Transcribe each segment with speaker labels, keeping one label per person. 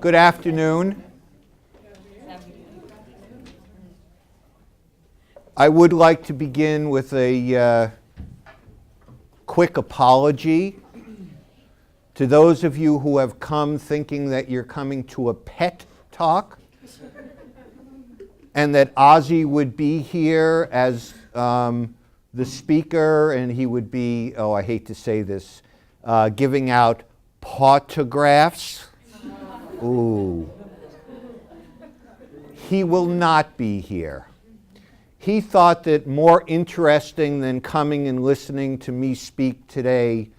Speaker 1: Good afternoon. I would like to begin with a quick apology to those of you who have come thinking that you're coming to a pet talk and that Ozzy would be here as the speaker and he would be, oh, I hate to say this, giving out autographs. Ooh. He will not be here. He thought that more interesting than coming and listening to me speak today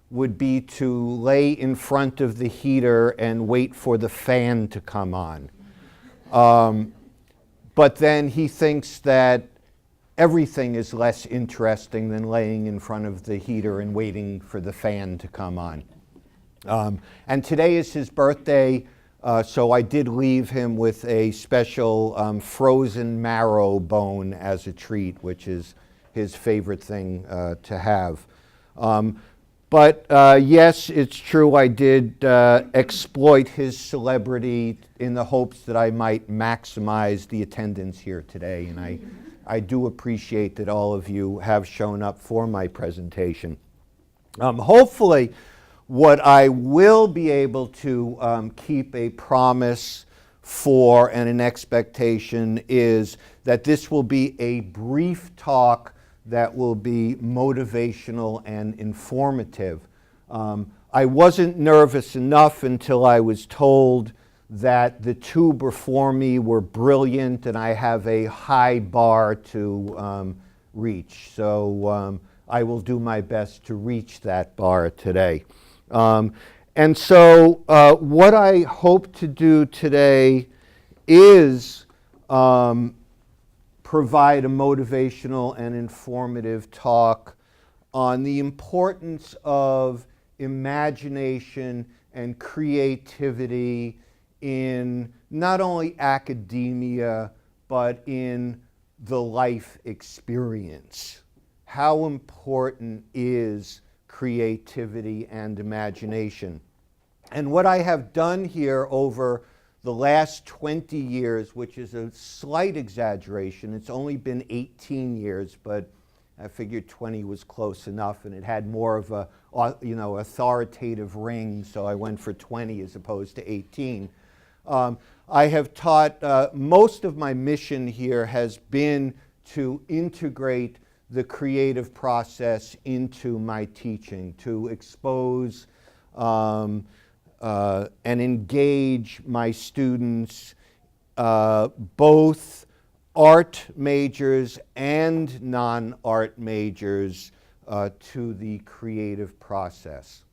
Speaker 1: would be to lay in front of the heater and wait for the fan to come on. But then he thinks that everything is less interesting than laying in front of the heater and waiting for the fan to come on. And today is his birthday, so I did leave him with a special frozen marrow bone as a treat, which is his favorite thing to have. But yes, it's true, I did exploit his celebrity in the hopes that I might maximize the attendance here today, and I do appreciate that all of you have shown up for my presentation. Hopefully, what I will be able to keep a promise for and an expectation is that this will be a brief talk that will be motivational and informative. I wasn't nervous enough until I was told that the two before me were brilliant and I have a high bar to reach. So I will do my best to reach that bar today. And so what I hope to do today is provide a motivational and informative talk on the importance of imagination and creativity in not only academia, but in the life experience. How important is creativity and imagination? And what I have done here over the last 20 years, which is a slight exaggeration, it's only been 18 years, but I figured 20 was close enough and it had more of a authoritative ring, so I went for 20 as opposed to 18. I have taught, most of my mission here has been to integrate the creative process into my teaching, to expose and engage my students, both art majors and non-art majors, to the creative process.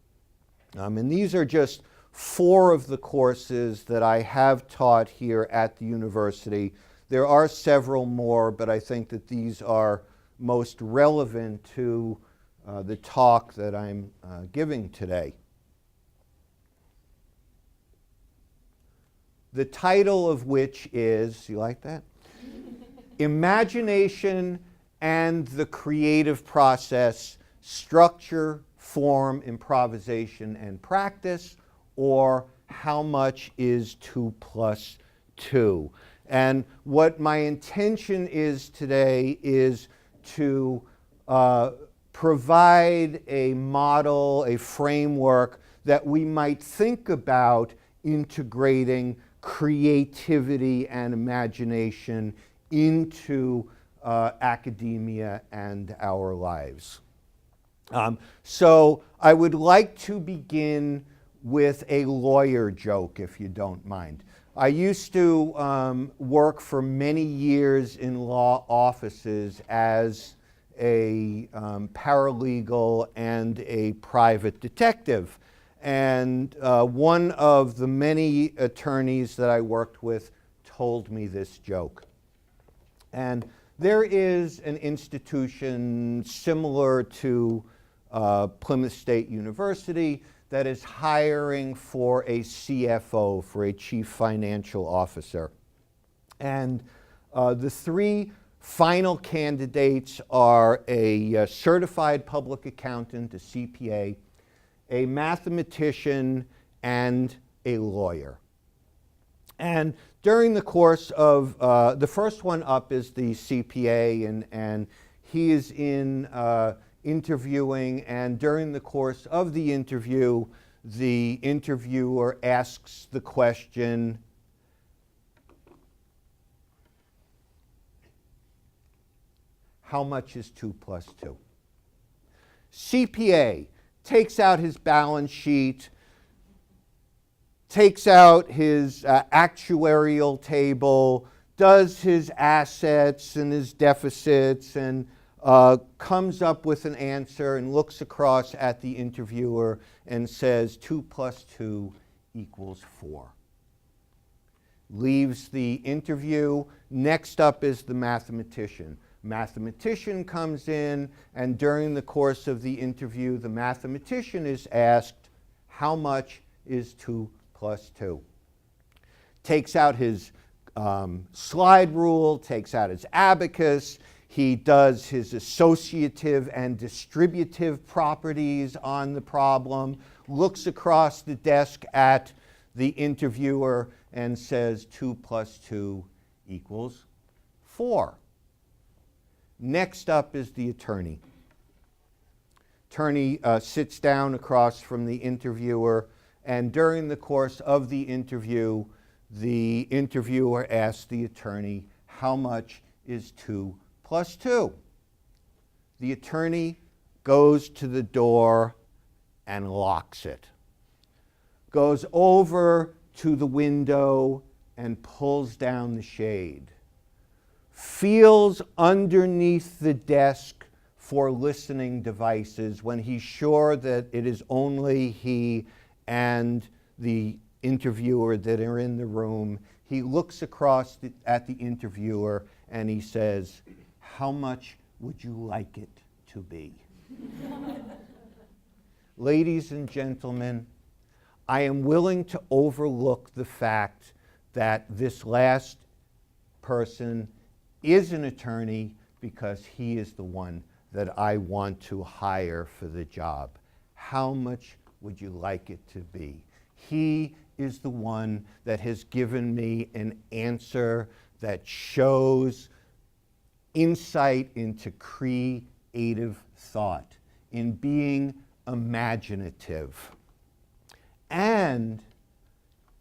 Speaker 1: And these are just 4 of the courses that I have taught here at the university. There are several more, but I think that these are most relevant to the talk that I'm giving today. The title of which is, you like that? Imagination and the Creative Process, Structure, Form, Improvisation, and Practice, or How Much is 2 + 2? And what my intention is today is to provide a model, a framework that we might think about integrating creativity and imagination into academia and our lives. So I would like to begin with a lawyer joke, if you don't mind. I used to work for many years in law offices as a paralegal and a private detective. And one of the many attorneys that I worked with told me this joke. And there is an institution similar to Plymouth State University that is hiring for a CFO, for a Chief Financial Officer. And the 3 final candidates are a certified public accountant, a CPA, a mathematician, and a lawyer. And during the course of, the first one up is the CPA, and he is interviewing, and during the course of the interview, the interviewer asks the question, how much is 2 plus 2? CPA takes out his balance sheet, takes out his actuarial table, does his assets and his deficits, and comes up with an answer and looks across at the interviewer and says 2 plus 2 equals 4. Leaves the interview. Next up is the mathematician. Mathematician comes in, and during the course of the interview, the mathematician is asked, how much is 2 plus 2? Takes out his slide rule, takes out his abacus, he does his associative and distributive properties on the problem, looks across the desk at the interviewer and says 2 plus 2 equals 4. Next up is the attorney. Attorney sits down across from the interviewer, and during the course of the interviewer asks the attorney, how much is 2 plus 2? The attorney goes to the door and locks it. Goes over to the window and pulls down the shade. Feels underneath the desk for listening devices when he's sure that it is only he and the interviewer that are in the room. He looks across at the interviewer and he says, how much would you like it to be? Ladies and gentlemen, I am willing to overlook the fact that this last person is an attorney because he is the one that I want to hire for the job. How much would you like it to be? He is the one that has given me an answer that shows insight into creative thought, in being imaginative. And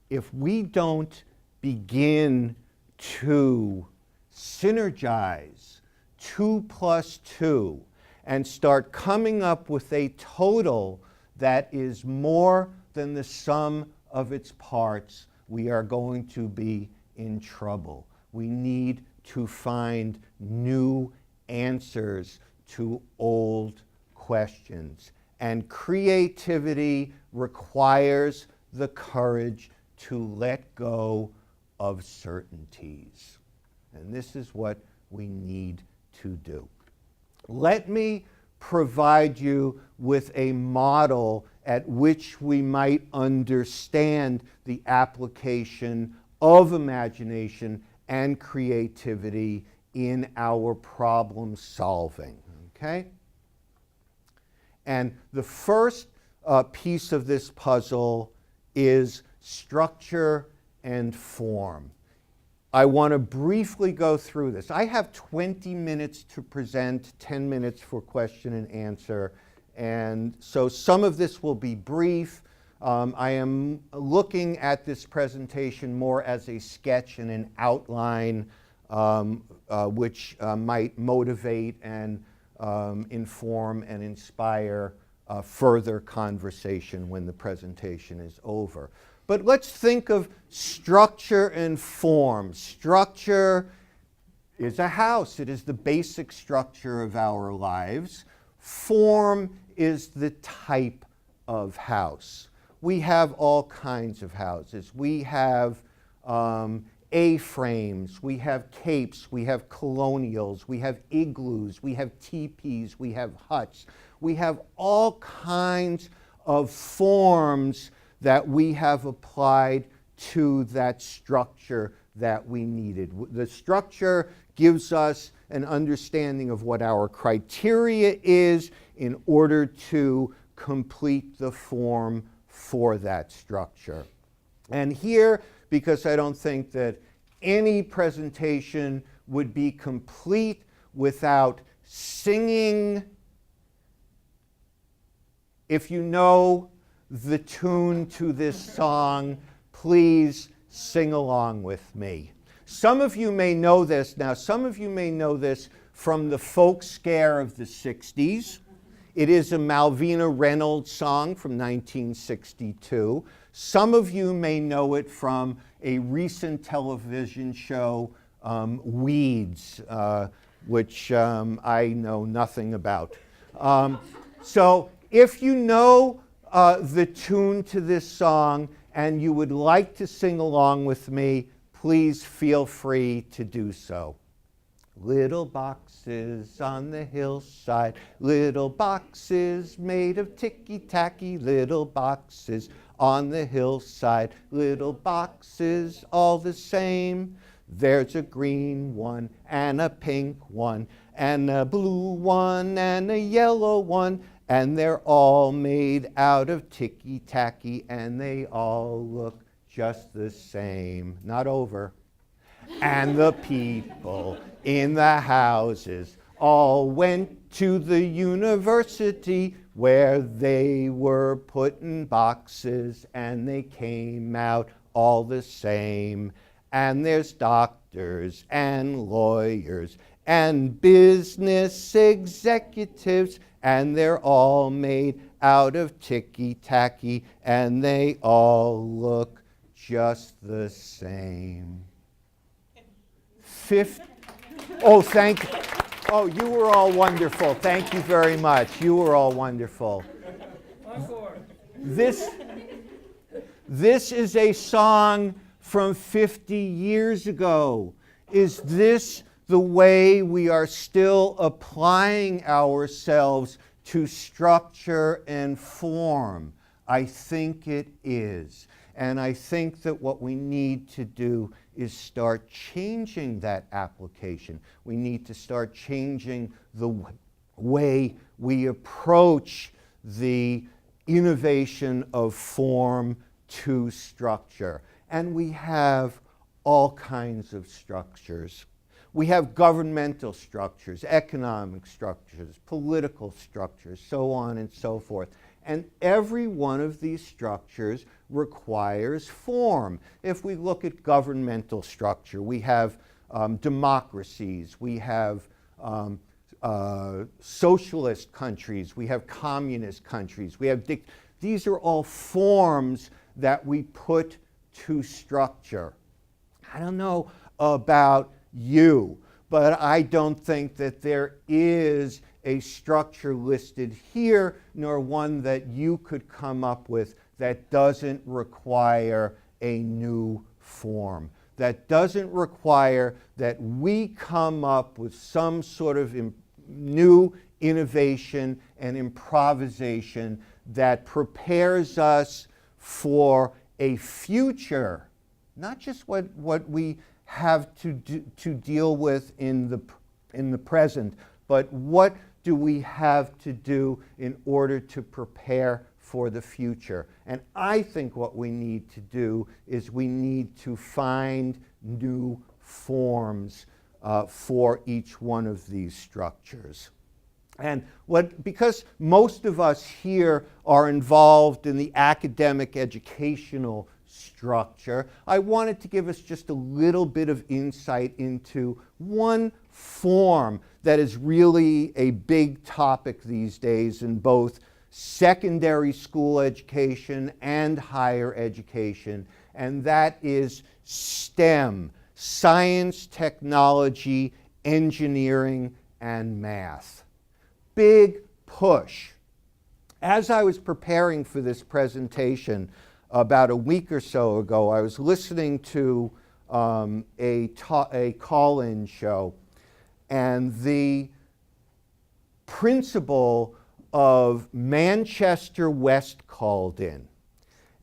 Speaker 1: if we don't begin to synergize 2 plus 2 and start coming up with a total that is more than the sum of its parts, we are going to be in trouble. We need to find new answers to old questions. And creativity requires the courage to let go of certainties. And this is what we need to do. Let me provide you with a model at which we might understand the application of imagination and creativity in our problem solving. Okay? And the first piece of this puzzle is structure and form. I want to briefly go through this. I have 20 minutes to present, 10 minutes for question and answer, and so some of this will be brief. I am looking at this presentation more as a sketch and an outline which might motivate and inform and inspire further conversation when the presentation is over. But let's think of structure and form. Structure is a house. It is the basic structure of our lives. Form is the type of house. We have all kinds of houses. We have A-frames, we have capes, we have colonials, we have igloos, we have teepees, we have huts. We have all kinds of forms that we have applied to that structure that we needed. The structure gives us an understanding of what our criteria is in order to complete the form for that structure. And here, because I don't think that any presentation would be complete without singing. If you know the tune to this song, please sing along with me. Some of you may know this. Now, some of you may know this from the folk scare of the 60s. It is a Malvina Reynolds song from 1962. Some of you may know it from a recent television show, Weeds, which I know nothing about. So if you know the tune to this song and you would like to sing along with me, please feel free to do so. Little boxes on the hillside, little boxes made of ticky-tacky, little boxes on the hillside, little boxes all the same. There's a green one and a pink one and a blue one and a yellow one, and they're all made out of ticky-tacky and they all look just the same. Not over. And the people in the houses all went to the university where they were put in boxes and they came out all the same. And there's doctors and lawyers and business executives, and they're all made out of ticky-tacky and they all look just the same. Oh, thank you. Oh, you were all wonderful. Thank you very much. You were all wonderful. This is a song from 50 years ago. Is this the way we are still applying ourselves to structure and form? I think it is. And I think that what we need to do is start changing that application. We need to start changing the way we approach the innovation of form to structure. And we have all kinds of structures. We have governmental structures, economic structures, political structures, so on and so forth. And every one of these structures requires form. If we look at governmental structure, we have democracies, we have socialist countries, we have communist countries, we have these are all forms that we put to structure. I don't know about you, but I don't think that there is a structure listed here, nor one that you could come up with that doesn't require a new form, that doesn't require that we come up with some sort of new innovation and improvisation that prepares us for a future, not just what we have to deal with in the present, but what do we have to do in order to prepare for the future. And I think what we need to do is we need to find new forms for each one of these structures. And because most of us here are involved in the academic educational structure, I wanted to give us just a little bit of insight into one form that is really a big topic these days in both secondary school education and higher education, and that is STEM, science, technology, engineering, and math. Big push. As I was preparing for this presentation about a week or so ago, I was listening to a call-in show, and the principal of Manchester West called in.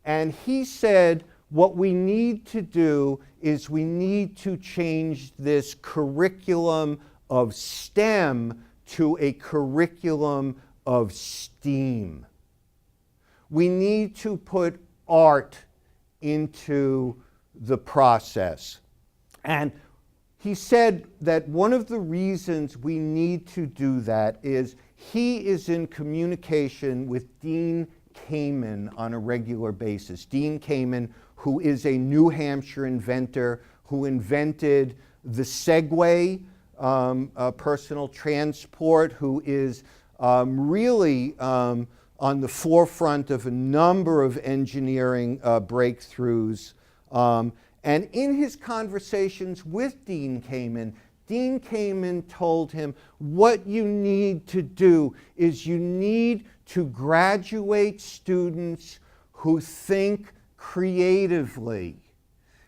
Speaker 1: And he said, what we need to do is we need to change this curriculum of STEM to a curriculum of STEAM. We need to put art into the process. And he said that one of the reasons we need to do that is he is in communication with Dean Kamen on a regular basis. Dean Kamen, who is a New Hampshire inventor, who invented the Segway personal transport, who is really on the forefront of a number of engineering breakthroughs. And in his conversations with Dean Kamen told him, what you need to do is you need to graduate students who think creatively.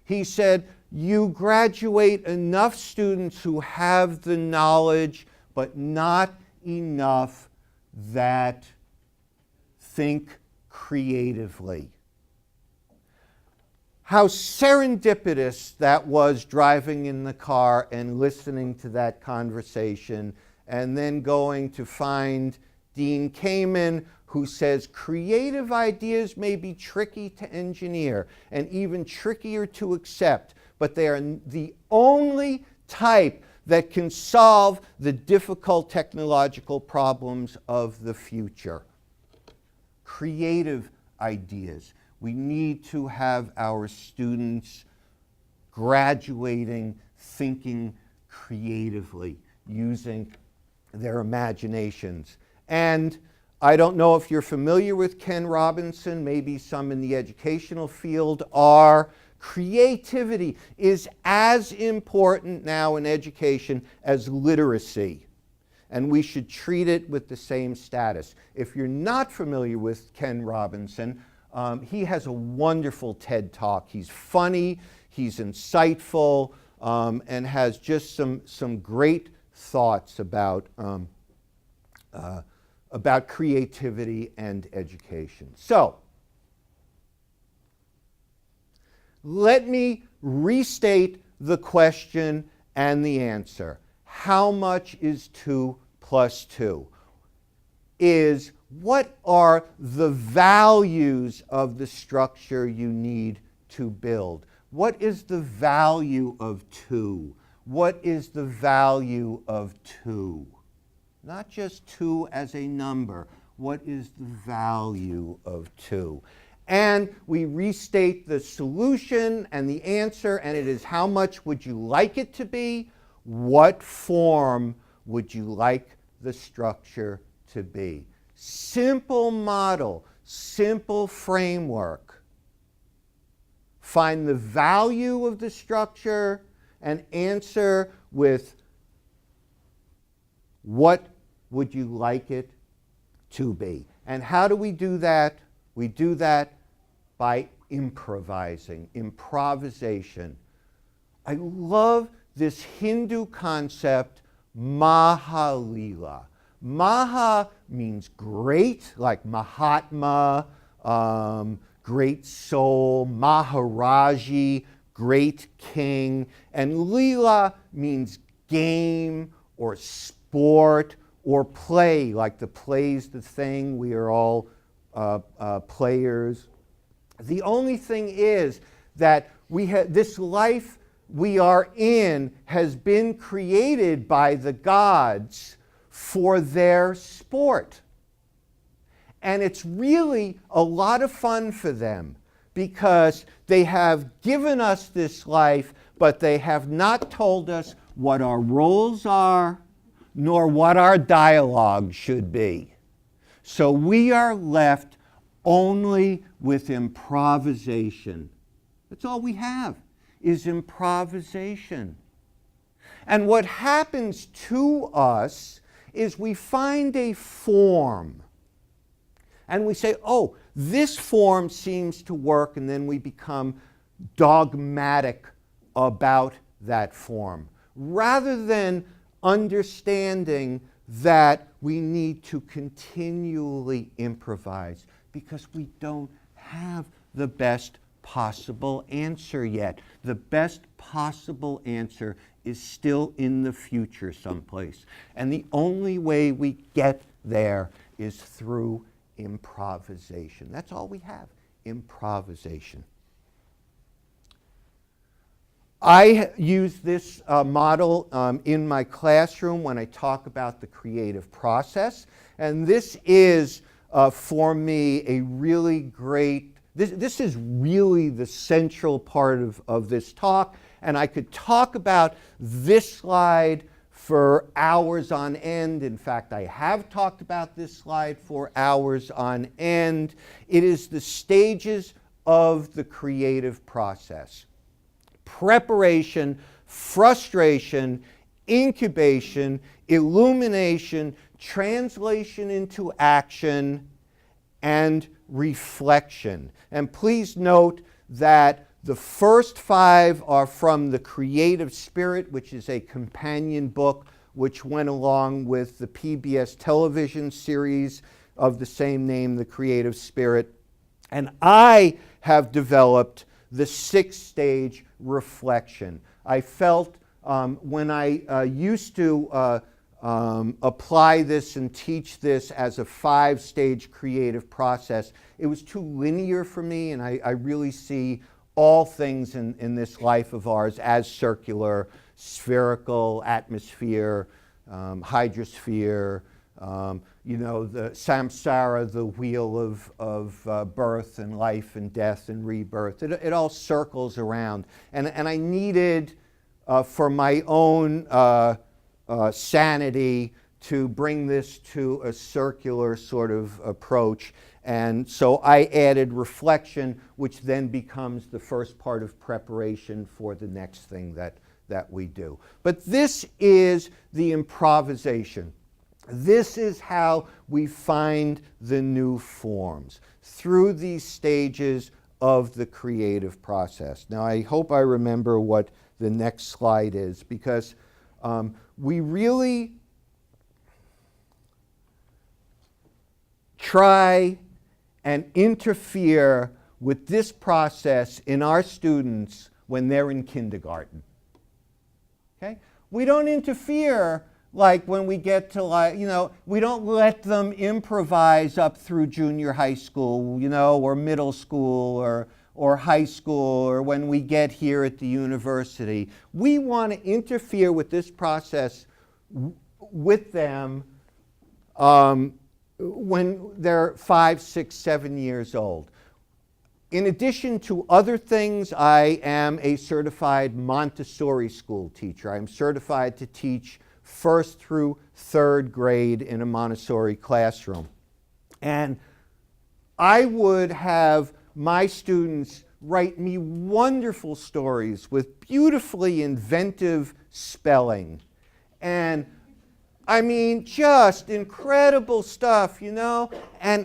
Speaker 1: He said, you graduate enough students who have the knowledge, but not enough that think creatively. How serendipitous that was, driving in the car and listening to that conversation, and then going to find Dean Kamen, who says creative ideas may be tricky to engineer and even trickier to accept, but they are the only type that can solve the difficult technological problems of the future. Creative ideas. We need to have our students graduating, thinking creatively, using their imaginations. And I don't know if you're familiar with Ken Robinson, maybe some in the educational field are. Creativity is as important now in education as literacy, and we should treat it with the same status. If you're not familiar with Ken Robinson, he has a wonderful TED Talk. He's funny, he's insightful, and has just some great thoughts about creativity and education. So, let me restate the question and the answer. How much is 2 plus 2? Is what are the values of the structure you need to build? What is the value of 2? What is the value of 2? Not just 2 as a number. What is the value of 2? And we restate the solution and the answer, and it is how much would you like it to be? What form would you like the structure to be? Simple model, simple framework. Find the value of the structure and answer with what would you like it to be? And how do we do that? We do that by improvising, improvisation. I love this Hindu concept, Mahalila. Maha means great, like Mahatma, great soul, Maharaji, great king. And Leela means game or sport or play, like the play's the thing, we are all players. The only thing is that this life we are in has been created by the gods for their sport. And it's really a lot of fun for them because they have given us this life, but they have not told us what our roles are, nor what our dialogue should be. So we are left only with improvisation. That's all we have, is improvisation. And what happens to us is we find a form. And we say, oh, this form seems to work, and then we become dogmatic about that form, rather than understanding that we need to continually improvise because we don't have the best possible answer yet. The best possible answer is still in the future someplace. And the only way we get there is through improvisation. That's all we have, improvisation. I use this model in my classroom when I talk about the creative process. And this is, for me, a really great, this is really the central part of this talk. And I could talk about this slide for hours on end. In fact, I have talked about this slide for hours on end. It is the stages of the creative process: preparation, frustration, incubation, illumination, translation into action, and reflection. And please note that the first 5 are from The Creative Spirit, which is a companion book which went along with the PBS television series of the same name, The Creative Spirit. And I have developed the 6-stage reflection. I felt when I used to apply this and teach this as a 5-stage creative process, it was too linear for me, and I really see all things in this life of ours as circular: spherical, atmosphere, hydrosphere, the samsara, the wheel of birth and life and death and rebirth. It all circles around. And I needed, for my own sanity, to bring this to a circular sort of approach. And so I added reflection, which then becomes the first part of preparation for the next thing that we do. But this is the improvisation. This is how we find the new forms, through these stages of the creative process. Now, I hope I remember what the next slide is, because we really try and interfere with this process in our students when they're in kindergarten. Okay? We don't interfere like when we get to, we don't let them improvise up through junior high school, or middle school, or high school, or when we get here at the university. We want to interfere with this process with them when they're 5, 6, 7 years old. In addition to other things, I am a certified Montessori school teacher. I'm certified to teach 1st through 3rd grade in a Montessori classroom. And I would have my students write me wonderful stories with beautifully inventive spelling. And I mean, just incredible stuff, and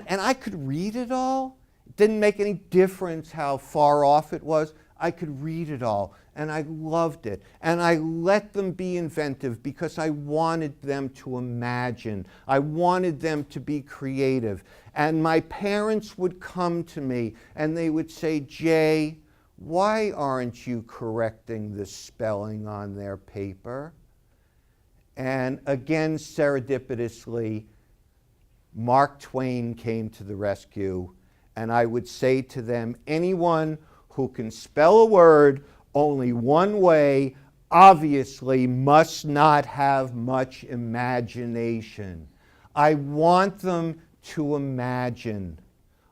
Speaker 1: I could read it all. It didn't make any difference how far off it was. I could read it all, and I loved it. And I let them be inventive because I wanted them to imagine. I wanted them to be creative. And my parents would come to me and they would say, "Jay, why aren't you correcting the spelling on their paper?" And again, serendipitously, Mark Twain came to the rescue, and I would say to them, anyone who can spell a word only one way obviously must not have much imagination. I want them to imagine.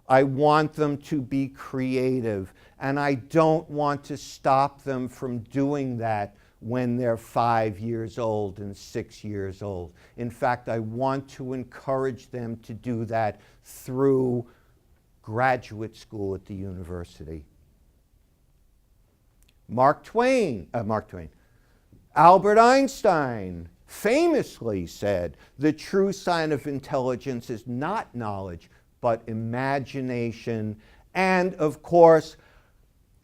Speaker 1: I want them to be creative, and I don't want to stop them from doing that when they're 5 years old and 6 years old. In fact, I want to encourage them to do that through graduate school at the university. Albert Einstein famously said, "The true sign of intelligence is not knowledge, but imagination." And of course,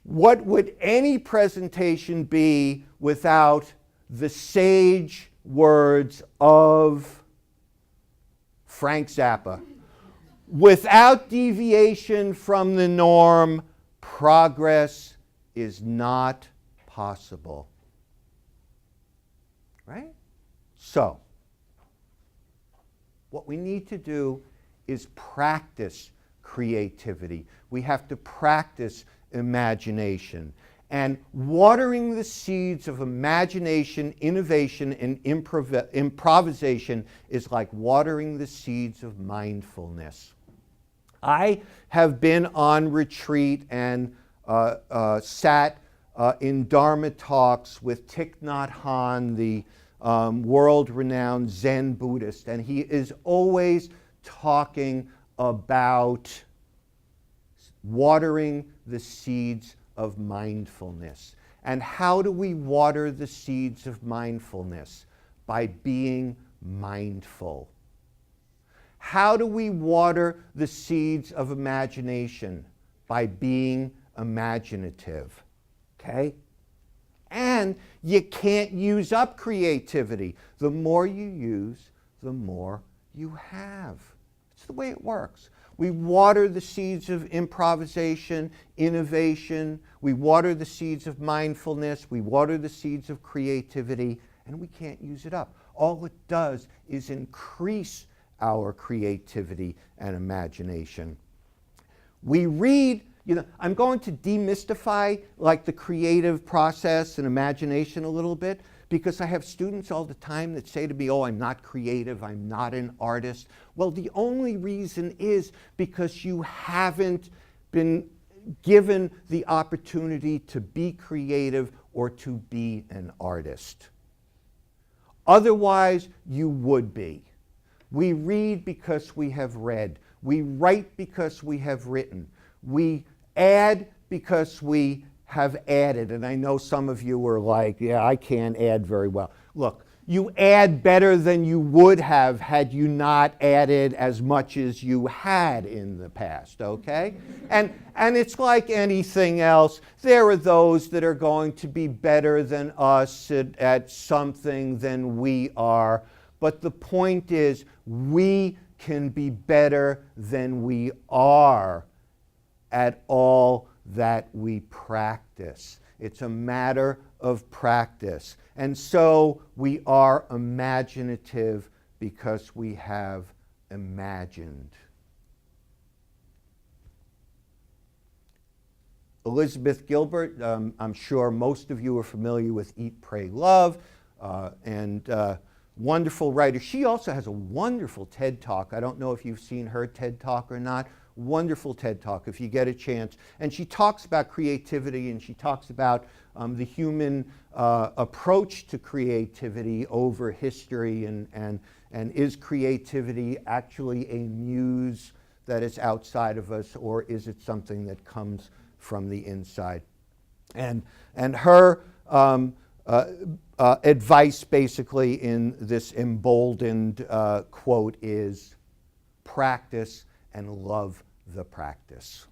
Speaker 1: what would any presentation be without the sage words of Frank Zappa? Without deviation from the norm, progress is not possible. Right? So, what we need to do is practice creativity. We have to practice imagination. And watering the seeds of imagination, innovation, and improvisation is like watering the seeds of mindfulness. I have been on retreat and sat in Dharma talks with Thich Nhat Hanh, the world-renowned Zen Buddhist, and he is always talking about watering the seeds of mindfulness. And how do we water the seeds of mindfulness? By being mindful. How do we water the seeds of imagination? By being imaginative. Okay? And you can't use up creativity. The more you use, the more you have. It's the way it works. We water the seeds of improvisation, innovation. We water the seeds of mindfulness. We water the seeds of creativity, and we can't use it up. All it does is increase our creativity and imagination. We read, I'm going to demystify like the creative process and imagination a little bit, because I have students all the time that say to me, oh, I'm not creative, I'm not an artist. Well, the only reason is because you haven't been given the opportunity to be creative or to be an artist. Otherwise, you would be. We read because we have read. We write because we have written. We add because we have added. And I know some of you are like, yeah, I can't add very well. Look, you add better than you would have had you not added as much as you had in the past, okay? And it's like anything else. There are those that are going to be better than us at something than we are. But the point is, we can be better than we are at all that we practice. It's a matter of practice. And so we are imaginative because we have imagined. Elizabeth Gilbert, I'm sure most of you are familiar with Eat, Pray, Love, and wonderful writer. She also has a wonderful TED Talk. I don't know if you've seen her TED Talk or not. Wonderful TED Talk if you get a chance. And she talks about creativity, and she talks about the human approach to creativity over history, and is creativity actually a muse that is outside of us, or is it something that comes from the inside? And her advice basically in this emboldened quote is practice and love the practice.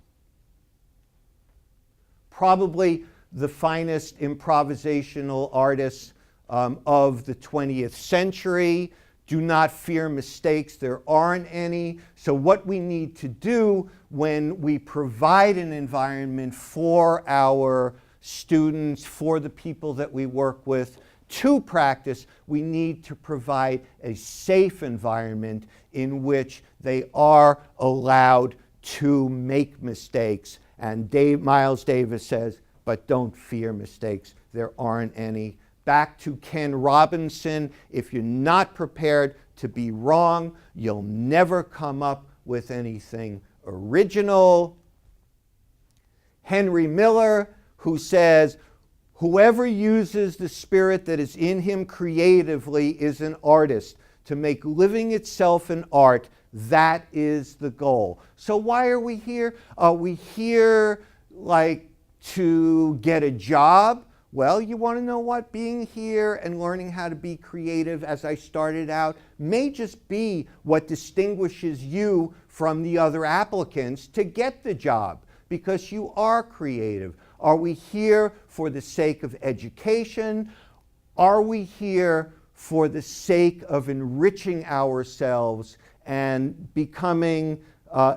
Speaker 1: Probably the finest improvisational artists of the 20th century. Do not fear mistakes. There aren't any. So what we need to do when we provide an environment for our students, for the people that we work with, to practice, we need to provide a safe environment in which they are allowed to make mistakes. And Miles Davis says, but don't fear mistakes. There aren't any. Back to Ken Robinson, if you're not prepared to be wrong, you'll never come up with anything original. Henry Miller, who says, whoever uses the spirit that is in him creatively is an artist. To make living itself an art, that is the goal. So why are we here? Are we here like to get a job? Well, you want to know what? Being here and learning how to be creative, as I started out, may just be what distinguishes you from the other applicants to get the job, because you are creative. Are we here for the sake of education? Are we here for the sake of enriching ourselves and becoming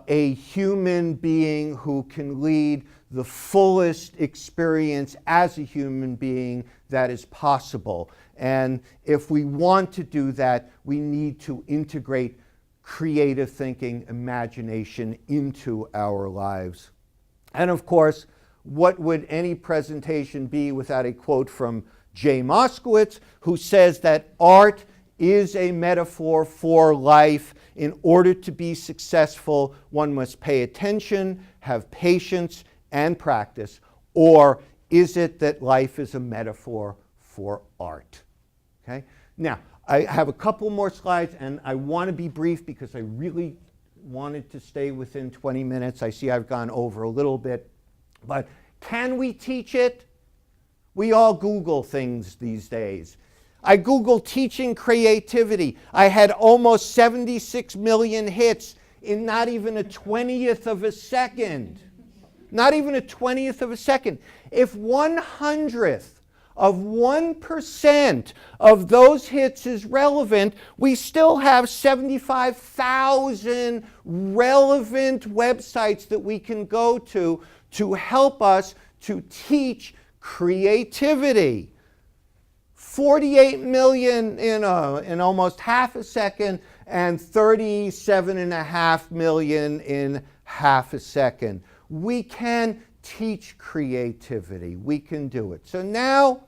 Speaker 1: a human being who can lead the fullest experience as a human being that is possible? And if we want to do that, we need to integrate creative thinking, imagination into our lives. And of course, what would any presentation be without a quote from Jay Moskowitz, who says that art is a metaphor for life. In order to be successful, one must pay attention, have patience, and practice. Or is it that life is a metaphor for art? Okay? Now, I have a couple more slides, and I want to be brief because I really wanted to stay within 20 minutes. I see I've gone over a little bit. But can we teach it? We all Google things these days. I Googled teaching creativity. I had almost 76 million hits in not even a 20th of a second. Not even a 20th of a second. If 1/100th of 1% of those hits is relevant, we still have 75,000 relevant websites that we can go to help us to teach creativity. 48 million in almost half a second and 37.5 million in half a second. We can teach creativity. We can do it. So now,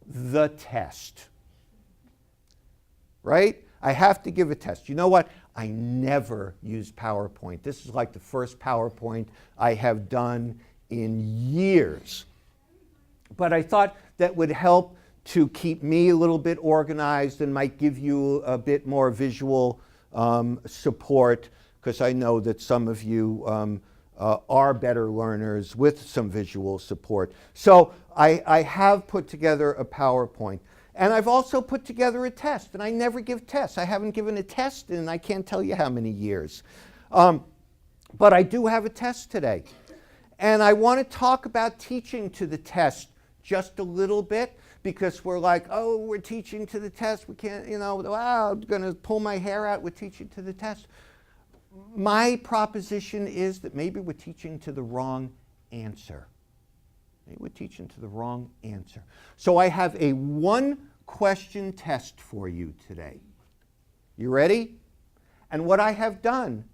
Speaker 1: the test. Right? I have to give a test. You know what? I never use PowerPoint. This is like the first PowerPoint I have done in years. But I thought that would help to keep me a little bit organized and might give you a bit more visual support, because I know that some of you are better learners with some visual support. So I have put together a PowerPoint. And I've also put together a test, and I never give tests. I haven't given a test in I can't tell you how many years. But I do have a test today. And I want to talk about teaching to the test just a little bit, because we're like, oh, we're teaching to the test. We can't, wow, I'm going to pull my hair out with teaching to the test. My proposition is that maybe we're teaching to the wrong answer. Maybe we're teaching to the wrong answer. So I have a one-question test for you today. You ready? And what I have done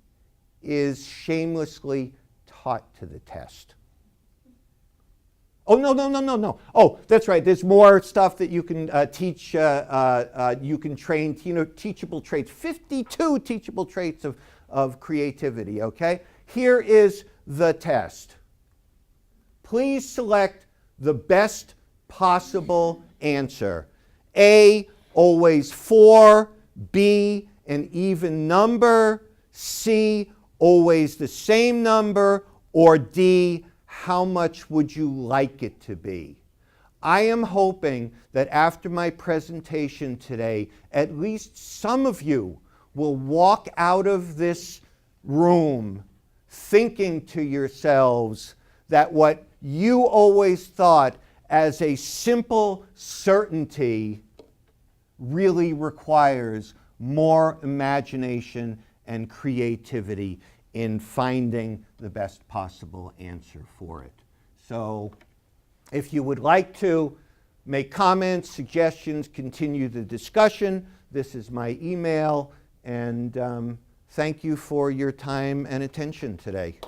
Speaker 1: is shamelessly taught to the test. Oh, no. Oh, that's right. There's more stuff that you can teach. You can train, teachable traits. 52 teachable traits of creativity, okay? Here is the test. Please select the best possible answer. A, always 4. B, an even number. C, always the same number. Or D, how much would you like it to be? I am hoping that after my presentation today, at least some of you will walk out of this room thinking to yourselves that what you always thought as a simple certainty really requires more imagination and creativity in finding the best possible answer for it. So if you would like to make comments, suggestions, continue the discussion, this is my email, and thank you for your time and attention today.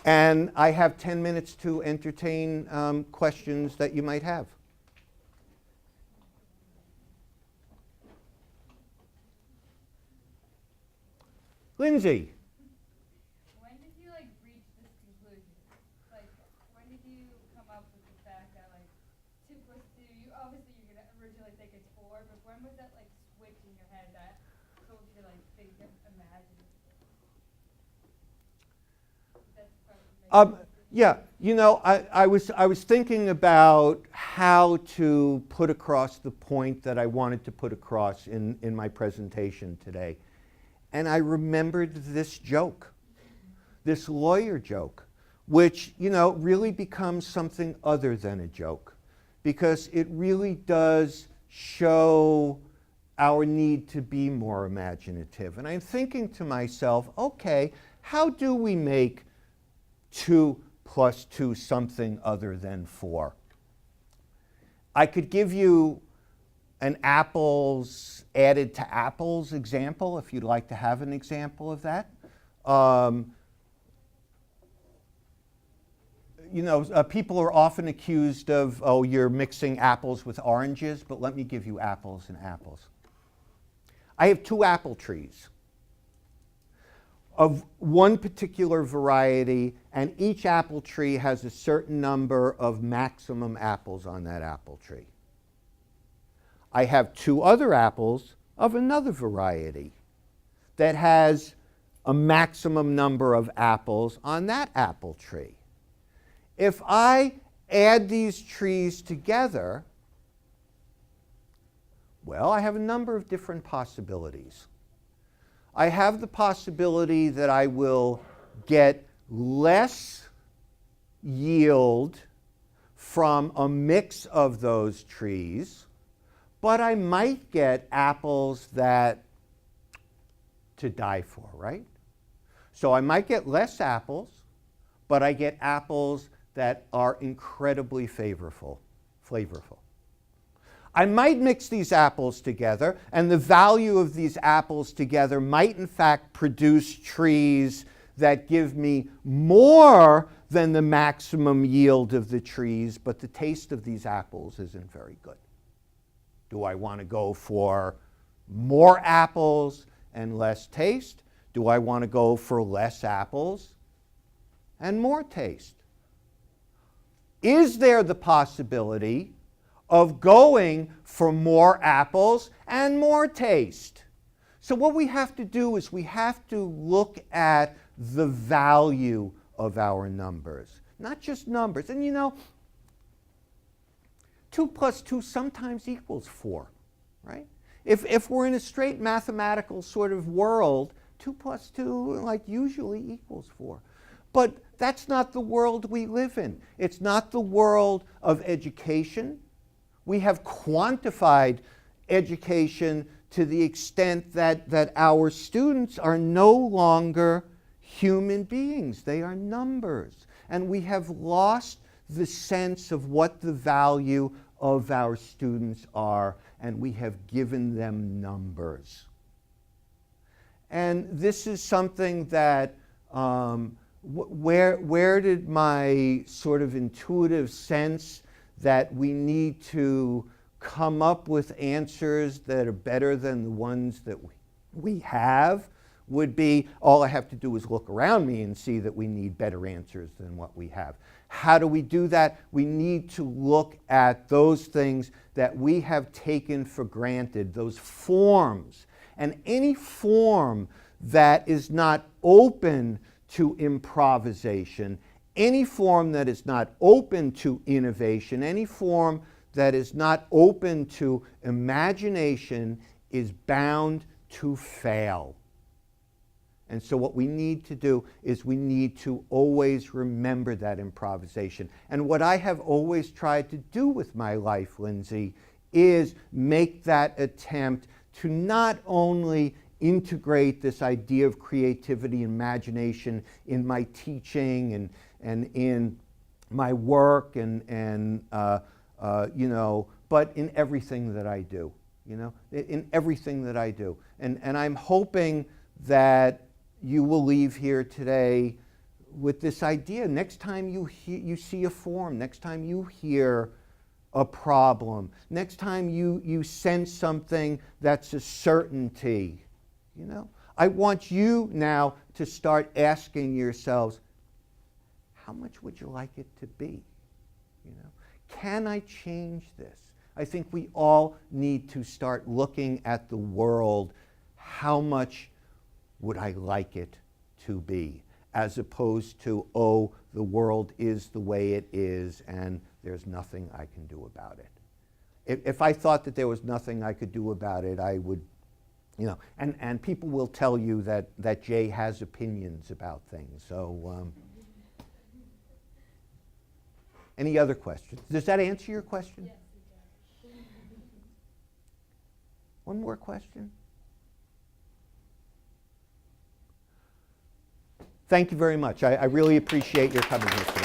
Speaker 1: And I have 10 minutes to entertain questions that you might have. Lindsay.
Speaker 2: When did you reach this conclusion? When did you come up with the fact that 2 + 2? You obviously you're gonna originally think it's 4, but when was that switch in your head that told you to think of imagine?
Speaker 1: Yeah, I was thinking about how to put across the point that I wanted to put across in my presentation today. And I remembered this joke, this lawyer joke, which, really becomes something other than a joke, because it really does show our need to be more imaginative. And I'm thinking to myself, okay, how do we make 2 + 2 something other than 4? I could give you an apples added to apples example, if you'd like to have an example of that. People are often accused of, oh, you're mixing apples with oranges, but let me give you apples and apples. I have 2 apple trees of one particular variety, and each apple tree has a certain number of maximum apples on that apple tree. I have 2 other apples of another variety that has a maximum number of apples on that apple tree. If I add these trees together, well, I have a number of different possibilities. I have the possibility that I will get less yield from a mix of those trees, but I might get apples that to die for, right? So I might get less apples, but I get apples that are incredibly flavorful. I might mix these apples together, and the value of these apples together might in fact produce trees that give me more than the maximum yield of the trees, but the taste of these apples isn't very good. Do I want to go for more apples and less taste? Do I want to go for less apples and more taste? Is there the possibility of going for more apples and more taste? So what we have to do is we have to look at the value of our numbers, not just numbers. And 2 plus 2 sometimes equals 4, right? If we're in a straight mathematical sort of world, 2 plus 2 usually equals 4. But that's not the world we live in. It's not the world of education. We have quantified education to the extent that our students are no longer human beings. They are numbers. And we have lost the sense of what the value of our students are, and we have given them numbers. And this is something that where did my sort of intuitive sense that we need to come up with answers that are better than the ones that we have would be, all I have to do is look around me and see that we need better answers than what we have. How do we do that? We need to look at those things that we have taken for granted, those forms. And any form that is not open to improvisation, any form that is not open to innovation, any form that is not open to imagination is bound to fail. And so what we need to do is we need to always remember that improvisation. And what I have always tried to do with my life, Lindsay, is make that attempt to not only integrate this idea of creativity and imagination in my teaching and in my work but in everything that I do, in everything that I do. And I'm hoping that you will leave here today with this idea. Next time you see a form, next time you hear a problem, next time you sense something that's a certainty, I want you now to start asking yourselves, how much would you like it to be? Can I change this? I think we all need to start looking at the world, how much would I like it to be, as opposed to, oh, the world is the way it is and there's nothing I can do about it. If I thought that there was nothing I could do about it, I would, and people will tell you that Jay has opinions about things. So any other questions? Does that answer your question?
Speaker 2: Yes, it does.
Speaker 1: One more question? Thank you very much. I really appreciate your coming here today.